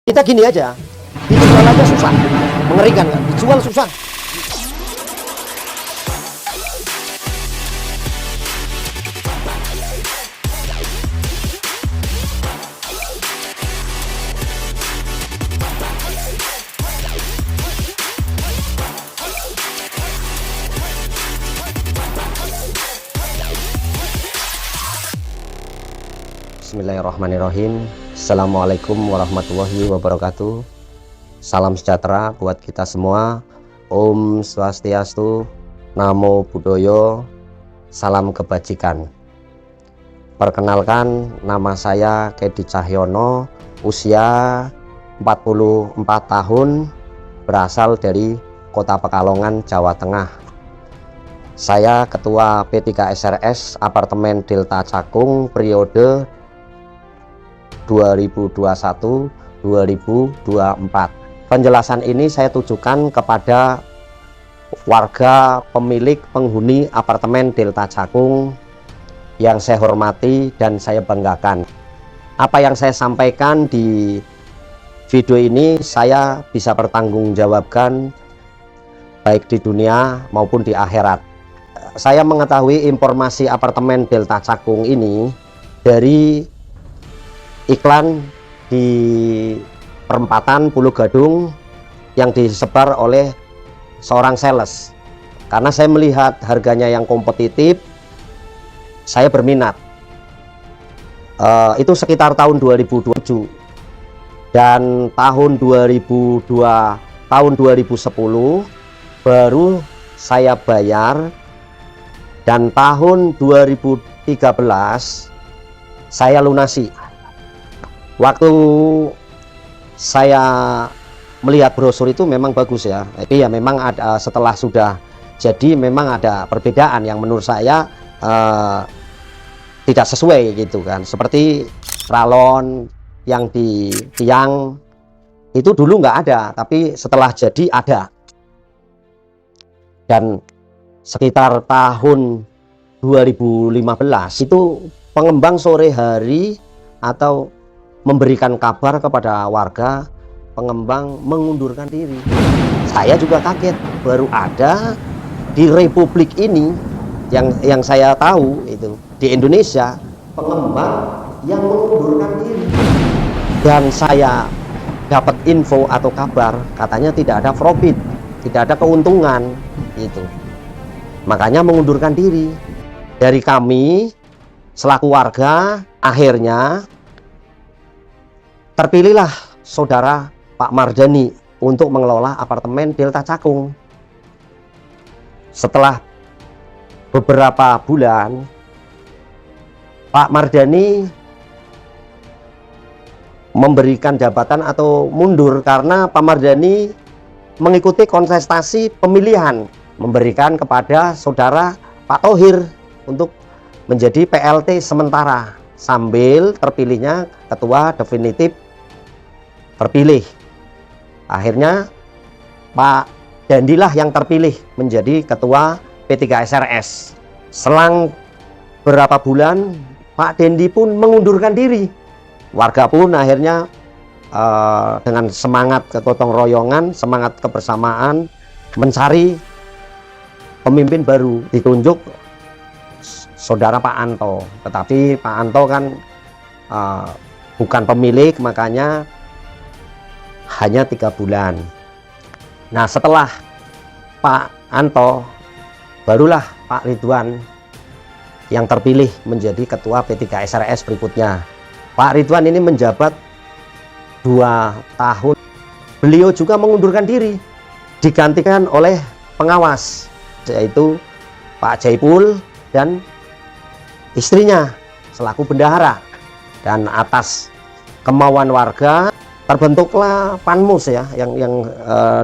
Kita gini aja, dijual aja susah, mengerikan kan? Dijual susah. Bismillahirrahmanirrahim. Assalamualaikum warahmatullahi wabarakatuh. Salam sejahtera buat kita semua. Om Swastiastu, Namo Buddhaya, salam kebajikan. Perkenalkan, nama saya Kedi Cahyono, usia 44 tahun, berasal dari Kota Pekalongan, Jawa Tengah. Saya Ketua P3SRS Apartemen Delta Cakung periode 2021-2024. Penjelasan ini saya tujukan kepada warga pemilik penghuni apartemen Delta Cakung yang saya hormati dan saya banggakan. Apa yang saya sampaikan di video ini saya bisa bertanggungjawabkan baik di dunia maupun di akhirat. Saya mengetahui informasi apartemen Delta Cakung ini dari iklan di perempatan Pulau Gadung yang disebar oleh seorang sales. Karena saya melihat harganya yang kompetitif, saya berminat. Itu sekitar tahun 2027 dan tahun 2010 baru saya bayar, dan tahun 2013 saya lunasi. Waktu saya melihat brosur itu memang bagus ya, tapi ya memang ada, setelah sudah jadi memang ada perbedaan yang menurut saya tidak sesuai gitu kan. Seperti ralon yang di tiang itu dulu nggak ada, tapi setelah jadi ada. Dan sekitar tahun 2015 itu pengembang sore hari atau memberikan kabar kepada warga, pengembang mengundurkan diri. Saya juga kaget, baru ada di Republik ini yang saya tahu itu di Indonesia pengembang yang mengundurkan diri. Dan saya dapat info atau kabar katanya tidak ada profit, tidak ada keuntungan itu. Makanya mengundurkan diri. Dari kami selaku warga, akhirnya terpilihlah saudara Pak Mardhani untuk mengelola apartemen Delta Cakung. Setelah beberapa bulan, Pak Mardhani memberikan jabatan atau mundur karena Pak Mardhani mengikuti kontestasi pemilihan, memberikan kepada saudara Pak Thohir untuk menjadi PLT sementara sambil terpilihnya ketua definitif terpilih. Akhirnya Pak Dandilah yang terpilih menjadi ketua P3SRS. Selang berapa bulan Pak Dendi pun mengundurkan diri. Warga pun akhirnya dengan semangat kegotong royongan, semangat kebersamaan mencari pemimpin baru, ditunjuk saudara Pak Anto. Tetapi Pak Anto kan bukan pemilik, makanya hanya 3 bulan. Nah, setelah Pak Anto, barulah Pak Ridwan yang terpilih menjadi ketua P3SRS berikutnya. Pak Ridwan ini menjabat 2 tahun. Beliau juga mengundurkan diri, digantikan oleh pengawas, yaitu Pak Jaipul dan istrinya selaku bendahara. Dan atas kemauan warga terbentuklah Panmus ya, yang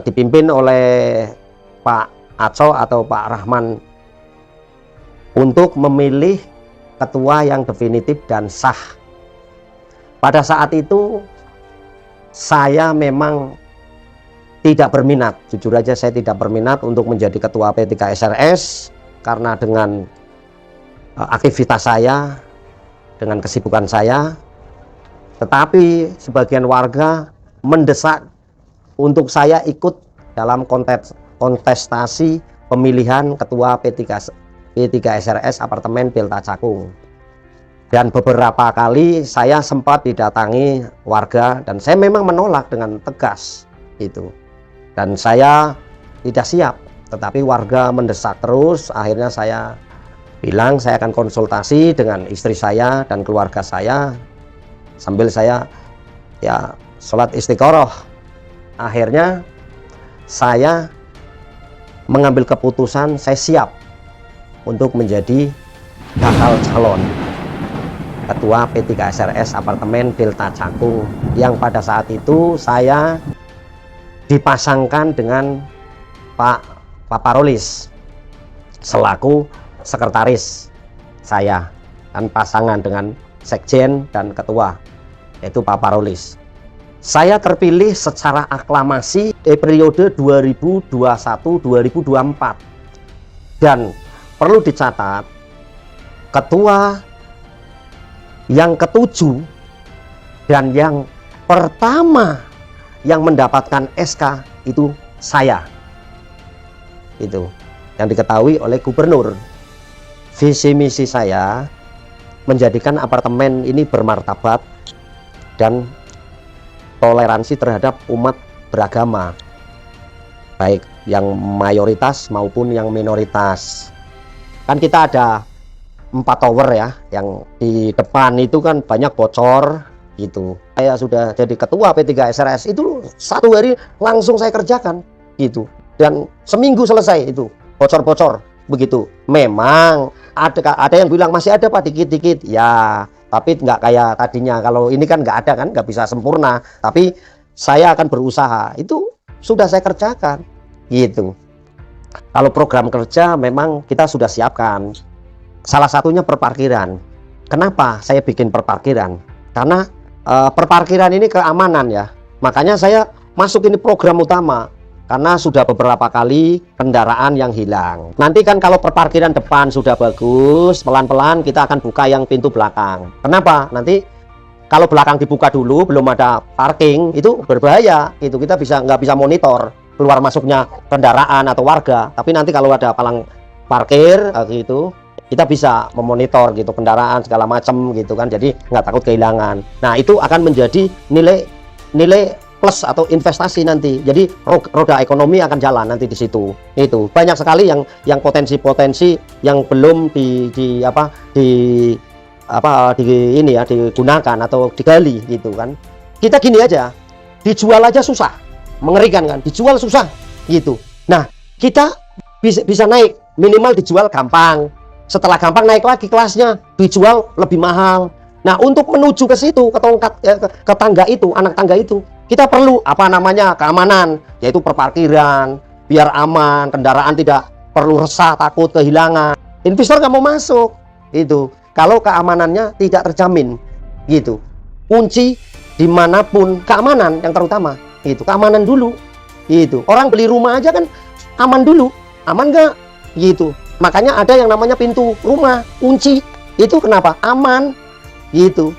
dipimpin oleh Pak Aco atau Pak Rahman untuk memilih ketua yang definitif dan sah. Pada saat itu saya memang tidak berminat, jujur aja saya tidak berminat untuk menjadi ketua P3SRS karena dengan aktivitas saya, dengan kesibukan saya. Tetapi sebagian warga mendesak untuk saya ikut dalam kontestasi pemilihan ketua P3 SRS Apartemen Delta Cakung. Dan beberapa kali saya sempat didatangi warga dan saya memang menolak dengan tegas itu. Dan saya tidak siap, tetapi warga mendesak terus. Akhirnya saya bilang saya akan konsultasi dengan istri saya dan keluarga saya sambil saya ya sholat istiqoroh. Akhirnya saya mengambil keputusan saya siap untuk menjadi bakal calon ketua P3 SRS Apartemen Delta Cakung, yang pada saat itu saya dipasangkan dengan Pak Parolis selaku sekretaris saya, dan pasangan dengan sekjen dan ketua yaitu Pak Parolis. Saya terpilih secara aklamasi di periode 2021-2024, dan perlu dicatat ketua yang ketujuh dan yang pertama yang mendapatkan SK itu saya. Itu yang diketahui oleh gubernur. Visi misi saya menjadikan apartemen ini bermartabat dan toleransi terhadap umat beragama, baik yang mayoritas maupun yang minoritas. Kan kita ada 4 tower ya, yang di depan itu kan banyak bocor gitu. Saya sudah jadi ketua P3 SRS itu 1 hari langsung saya kerjakan gitu, dan seminggu selesai itu bocor-bocor begitu. Memang ada yang bilang masih ada Pak dikit-dikit ya, tapi nggak kayak tadinya. Kalau ini kan nggak ada, kan nggak bisa sempurna, tapi saya akan berusaha. Itu sudah saya kerjakan gitu. Kalau program kerja memang kita sudah siapkan. Salah satunya perparkiran. Kenapa saya bikin perparkiran? Karena perparkiran ini keamanan ya. Makanya saya masuk ini program utama, karena sudah beberapa kali kendaraan yang hilang. Nanti kan kalau perparkiran depan sudah bagus, pelan-pelan kita akan buka yang pintu belakang. Kenapa? Nanti kalau belakang dibuka dulu belum ada parking, itu berbahaya. Itu kita nggak bisa monitor keluar masuknya kendaraan atau warga. Tapi nanti kalau ada palang parkir gitu, kita bisa memonitor gitu kendaraan segala macam gitu kan, jadi nggak takut kehilangan. Nah, itu akan menjadi nilai plus atau investasi nanti. Jadi roda ekonomi akan jalan nanti di situ. Itu banyak sekali yang potensi-potensi yang belum digunakan atau digali gitu kan. Kita gini aja, dijual aja susah, mengerikan kan, dijual susah gitu. Nah, kita bisa naik, minimal dijual gampang. Setelah gampang naik lagi kelasnya, dijual lebih mahal. Nah, untuk menuju ke situ, ke tangga itu, anak tangga itu, kita perlu keamanan, yaitu perparkiran, biar aman, kendaraan tidak perlu resah, takut kehilangan. Investor nggak mau masuk, itu kalau keamanannya tidak terjamin, gitu. Kunci dimanapun keamanan yang terutama, itu keamanan dulu, itu. Orang beli rumah aja kan aman dulu, aman nggak, gitu. Makanya ada yang namanya pintu rumah, kunci. Itu kenapa? Aman. Gitu.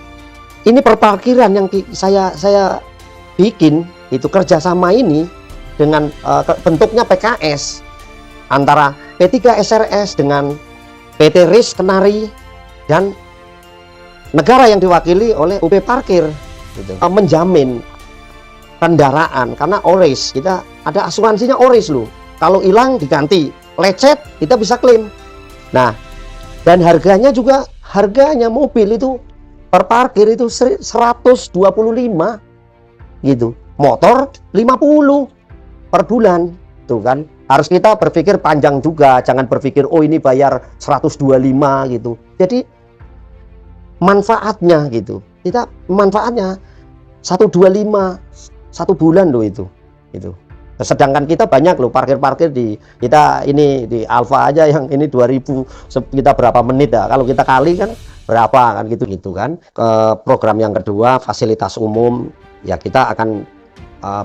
Ini perparkiran yang saya bikin, itu kerjasama ini dengan bentuknya PKS antara P3 SRS dengan PT RIS Kenari dan negara yang diwakili oleh UP Parkir gitu. Menjamin kendaraan karena ORIS, kita ada asuransinya ORIS loh. Kalau hilang diganti, lecet kita bisa klaim. Nah, dan harganya mobil itu per parkir itu 125 gitu, motor 50 per bulan. Tuh kan, harus kita berpikir panjang juga, jangan berpikir oh ini bayar 125 gitu. Jadi manfaatnya gitu, kita manfaatnya 125 1 bulan loh itu. Sedangkan kita banyak loh parkir-parkir kita ini di Alfa aja yang ini 2000, kita berapa menit ya, kalau kita kali kan berapa kan gitu kan. Program yang kedua fasilitas umum ya, kita akan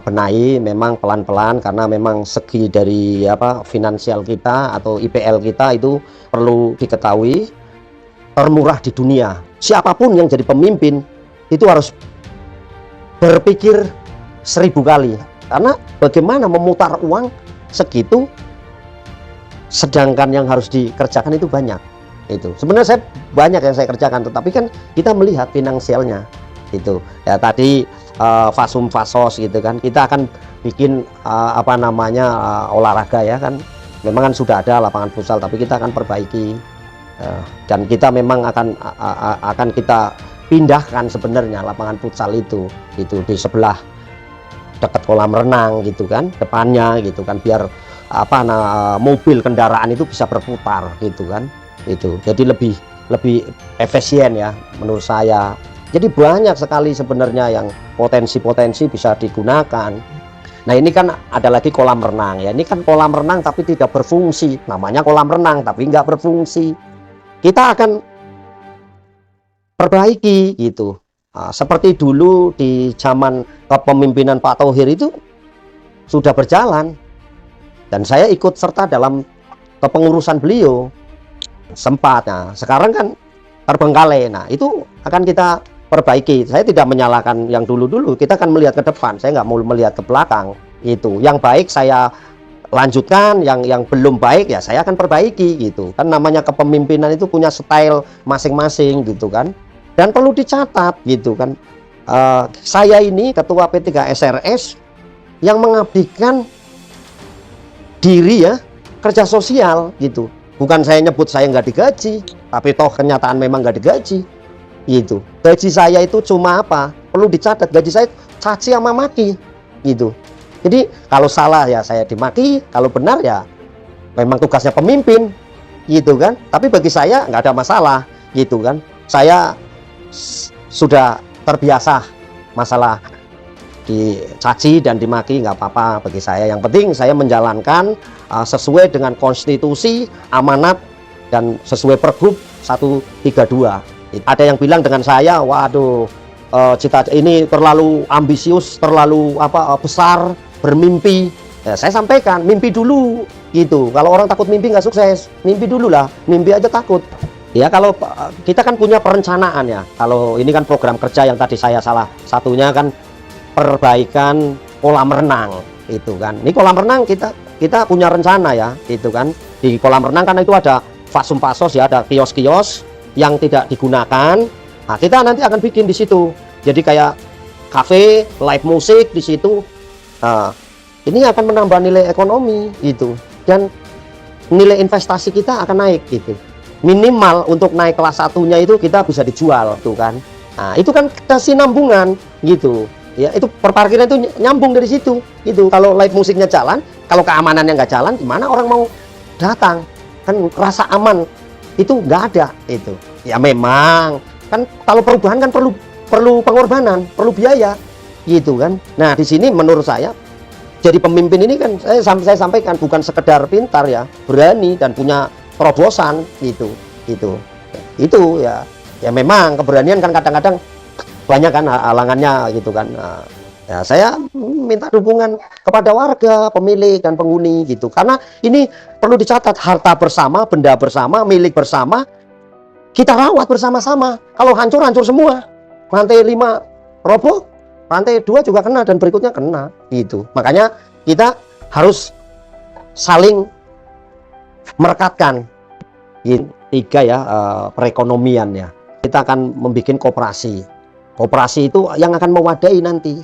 benahi memang pelan-pelan, karena memang segi dari finansial kita atau IPL kita itu perlu diketahui termurah di dunia. Siapapun yang jadi pemimpin itu harus berpikir 1000 kali, karena bagaimana memutar uang segitu sedangkan yang harus dikerjakan itu banyak. Itu sebenarnya saya banyak yang saya kerjakan, tetapi kan kita melihat finansialnya itu ya. Tadi fasum fasos gitu kan, kita akan bikin olahraga ya kan, memang kan sudah ada lapangan futsal, tapi kita akan perbaiki dan kita memang akan kita pindahkan sebenarnya lapangan futsal itu di sebelah dekat kolam renang gitu kan, depannya gitu kan, biar mobil kendaraan itu bisa berputar gitu kan. Itu jadi lebih efisien ya menurut saya. Jadi banyak sekali sebenarnya yang potensi-potensi bisa digunakan. Nah ini kan ada lagi kolam renang ya, ini kan kolam renang tapi tidak berfungsi, namanya kolam renang tapi nggak berfungsi. Kita akan perbaiki gitu. Seperti dulu di zaman kepemimpinan Pak Thohir itu sudah berjalan, dan saya ikut serta dalam kepengurusan beliau sempat. Nah sekarang kan terbengkalai, nah itu akan kita perbaiki. Saya tidak menyalahkan yang dulu-dulu, kita akan melihat ke depan, saya nggak mau melihat ke belakang. Itu yang baik saya lanjutkan, yang belum baik ya saya akan perbaiki gitu kan. Namanya kepemimpinan itu punya style masing-masing gitu kan, dan perlu dicatat gitu kan. Saya ini ketua P3 SRS yang mengabdikan diri ya, kerja sosial gitu. Bukan saya nyebut saya nggak digaji, tapi toh kenyataan memang nggak digaji gitu. Gaji saya itu cuma apa, perlu dicatat, gaji saya caci sama maki gitu. Jadi kalau salah ya saya dimaki, kalau benar ya memang tugasnya pemimpin gitu kan. Tapi bagi saya nggak ada masalah gitu kan. Saya sudah terbiasa masalah dicaci dan dimaki, nggak apa-apa bagi saya. Yang penting saya menjalankan sesuai dengan konstitusi, amanat, dan sesuai Pergub 132. Ada yang bilang dengan saya, waduh, cita-cita ini terlalu ambisius, terlalu besar, bermimpi. Ya, saya sampaikan, mimpi dulu gitu. Kalau orang takut mimpi nggak sukses, mimpi dulu lah, mimpi aja takut. Ya kalau kita kan punya perencanaan ya. Kalau ini kan program kerja yang tadi saya salah satunya kan perbaikan kolam renang itu kan. Ini kolam renang kita punya rencana ya, itu kan. Di kolam renang kan itu ada fasum fasos ya, ada kios-kios yang tidak digunakan. Nah, kita nanti akan bikin di situ. Jadi kayak kafe, live musik di situ. Nah, ini akan menambah nilai ekonomi gitu, dan nilai investasi kita akan naik gitu. Minimal untuk naik kelas satunya itu kita bisa dijual tuh kan. Nah, itu kan kesinambungan gitu. Ya, itu perparkiran itu nyambung dari situ. Itu kalau live musiknya jalan, kalau keamanannya nggak jalan, gimana orang mau datang? Kan rasa aman itu nggak ada itu. Ya memang kan kalau perubahan kan perlu pengorbanan, perlu biaya gitu kan. Nah di sini menurut saya jadi pemimpin ini kan saya sampaikan bukan sekedar pintar ya, berani dan punya terobosan gitu. Itu ya memang keberanian kan kadang-kadang banyak kan halangannya gitu kan. Nah, ya saya minta dukungan kepada warga, pemilik dan penghuni gitu, karena ini perlu dicatat, harta bersama, benda bersama, milik bersama, kita rawat bersama-sama. Kalau hancur semua, lantai 5 roboh, lantai 2 juga kena dan berikutnya kena gitu. Makanya kita harus saling merekatkan. 3 ya, perekonomian ya. Kita akan membuat koperasi. Koperasi itu yang akan mewadahi nanti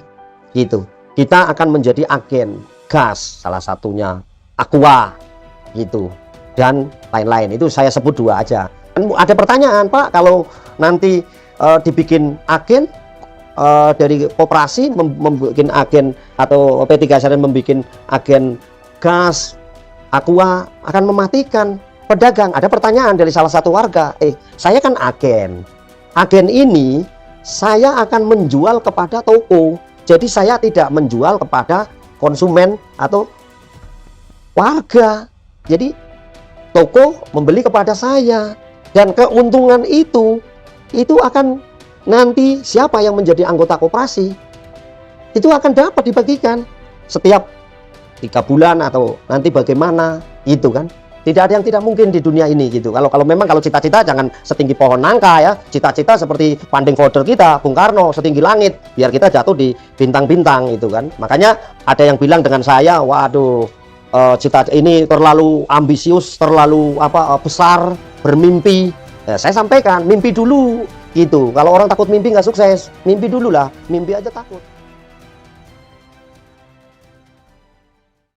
gitu. Kita akan menjadi agen gas salah satunya, Aqua gitu, dan lain-lain. Itu saya sebut 2 aja. Ada pertanyaan, Pak, kalau nanti dibikin agen dari koperasi, membuat agen, atau P3 SRS membuat agen gas, Aqua akan mematikan pedagang. Ada pertanyaan dari salah satu warga, saya kan agen ini saya akan menjual kepada toko, jadi saya tidak menjual kepada konsumen atau warga. Jadi toko membeli kepada saya, dan keuntungan itu akan nanti siapa yang menjadi anggota koperasi itu akan dapat dibagikan setiap 3 bulan atau nanti bagaimana itu kan. Tidak ada yang tidak mungkin di dunia ini gitu. Kalau memang kalau cita-cita jangan setinggi pohon nangka ya. Cita-cita seperti founding father kita, Bung Karno, setinggi langit, biar kita jatuh di bintang-bintang itu kan. Makanya ada yang bilang dengan saya, waduh, cita ini terlalu ambisius, terlalu besar, bermimpi. Ya, saya sampaikan, mimpi dulu gitu. Kalau orang takut mimpi nggak sukses, mimpi dulu lah, mimpi aja takut.